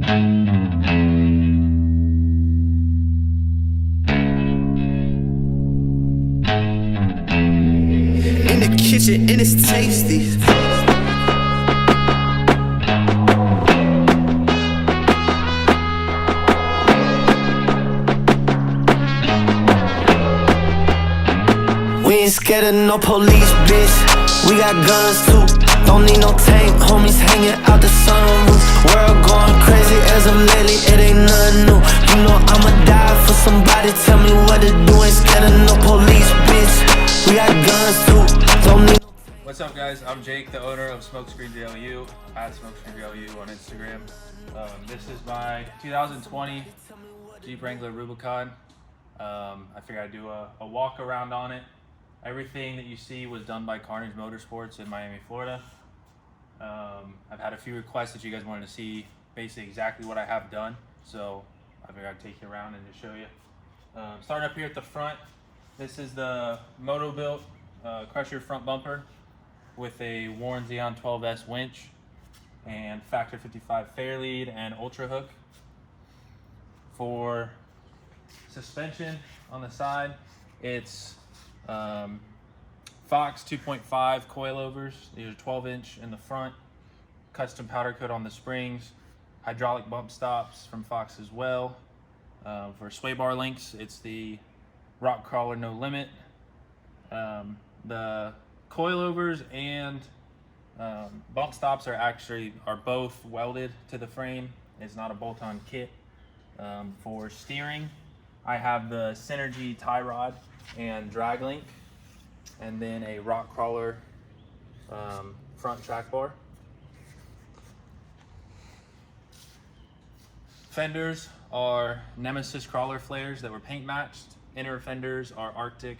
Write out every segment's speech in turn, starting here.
In the kitchen and it's tasty. We ain't scared of no police, bitch. We got guns too. Don't need no tank, homies hanging out the sunroof. World going crazy as of lately, it ain't nothing new. You know I'ma die for somebody, tell me what to do. Ain't scared of no police, bitch. We got guns too. Don't need. What's up, guys? I'm Jake, the owner of Smokescreen GLU, at Smokescreen GLU on Instagram. This is my 2020 Jeep Wrangler Rubicon. I figured I'd do a walk around on it. Everything that you see was done by Karnage Motorsports in Miami, Florida. I've had a few requests that you guys wanted to see basically exactly what I have done, so I figured I'd take you around and just show you. Starting up here at the front, this is the Moto-Built Crusher front bumper with a Warren Xeon 12S winch and Factor 55 fairlead and ultra hook. For suspension on the side, it's Fox 2.5 coilovers. These are 12-inch in the front, custom powder coat on the springs, hydraulic bump stops from Fox as well. For sway bar links, it's the Krawler No Limit. The coilovers and bump stops are both welded to the frame. It's not a bolt-on kit. For steering, I have the Synergy tie rod and drag link, and then a Krawler front track bar. Fenders are Nemesis Krawler flares that were paint matched. Inner fenders are Arctic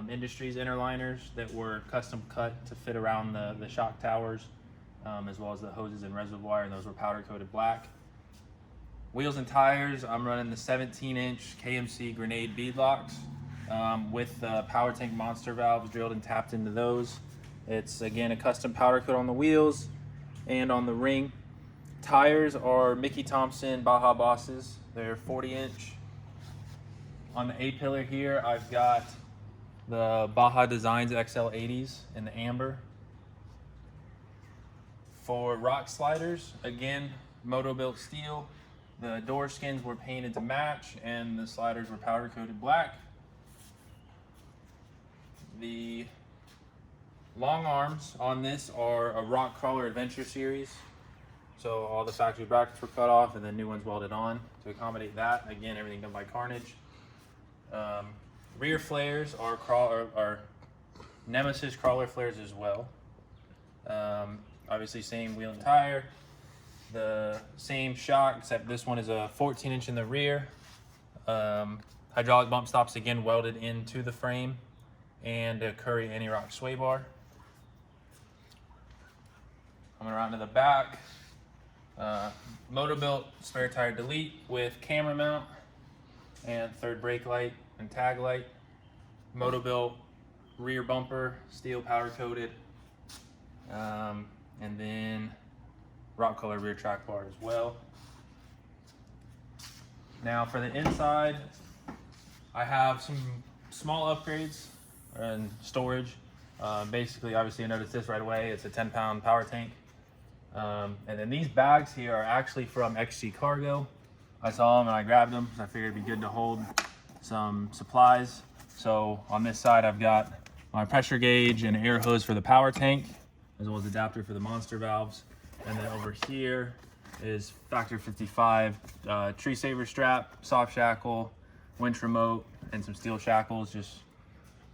Industries interliners that were custom cut to fit around the shock towers, as well as the hoses and reservoir, and those were powder coated black. Wheels and tires, I'm running the 17-inch KMC Grenade Beadlocks with the power tank monster valves drilled and tapped into those. It's again a custom powder coat on the wheels and on the ring. Tires are Mickey Thompson Baja Bosses. They're 40-inch. On the A-pillar here, I've got the Baja Designs XL80s in the amber. For rock sliders, again, Moto-Built steel. The door skins were painted to match and the sliders were powder coated black. The long arms on this are a Krawler Adventure Series. So all the factory brackets were cut off and then new ones welded on to accommodate that. Again, everything done by Karnage. Rear flares are Nemesis Krawler flares as well. Obviously same wheel and tire. The same shock, except this one is a 14-inch in the rear. Hydraulic bump stops again welded into the frame, and a Curry anti-rock sway bar. Coming around to the back, Moto-Built spare tire delete with camera mount and third brake light and tag light. Moto-Built rear bumper, steel powder coated, and then Krawler rear track bar as well. Now for the inside, I have some small upgrades and storage. Basically, obviously you notice this right away, it's a 10-pound power tank. And then these bags here are actually from XG Cargo. I saw them and I grabbed them because I figured it'd be good to hold some supplies. So on this side, I've got my pressure gauge and air hose for the power tank, as well as adapter for the monster valves. And then over here is Factor 55 tree saver strap, soft shackle, winch remote, and some steel shackles just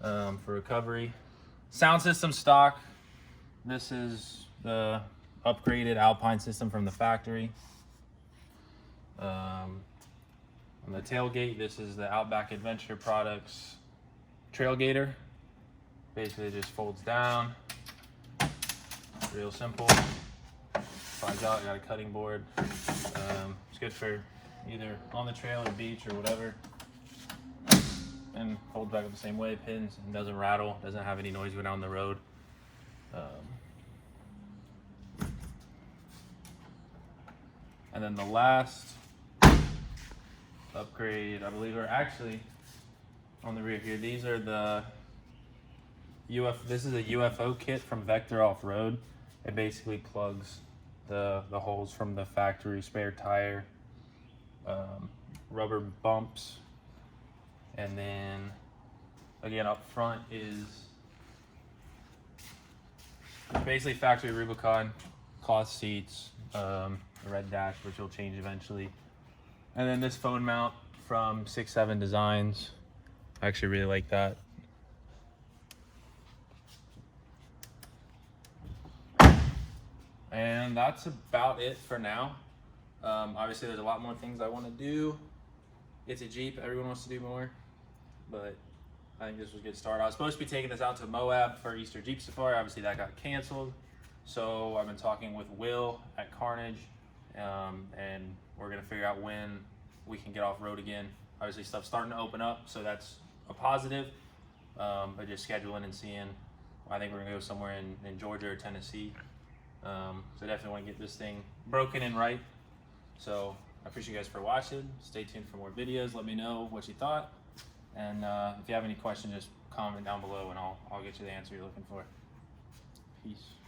for recovery. Sound system stock. This is the upgraded Alpine system from the factory. On the tailgate, this is the Outback Adventure Products Trailgater. Basically it just folds down. Real simple. Finds out, I got a cutting board. It's good for either on the trail or beach or whatever. And holds back up the same way, pins, and doesn't rattle, doesn't have any noise go down the road. And then the last upgrade, I believe, are actually on the rear here. These are the this is a UFO kit from Vector Off-Road. It basically plugs the holes from the factory spare tire, rubber bumps, and then again up front is basically factory Rubicon, cloth seats, red dash, which will change eventually, and then this phone mount from 6-7 Designs. I actually really like that. And that's about it for now. Obviously there's a lot more things I want to do. It's a Jeep, everyone wants to do more, but I think this was a good start. I was supposed to be taking this out to Moab for Easter Jeep Safari. Obviously that got canceled. So I've been talking with Will at Karnage, and we're gonna figure out when we can get off road again. Obviously stuff's starting to open up, so that's a positive, but just scheduling and seeing. I think we're gonna go somewhere in Georgia or Tennessee. So definitely want to get this thing broken and right. So I appreciate you guys for watching. Stay tuned for more videos. Let me know what you thought, and if you have any questions, just comment down below and I'll get you the answer you're looking for. Peace.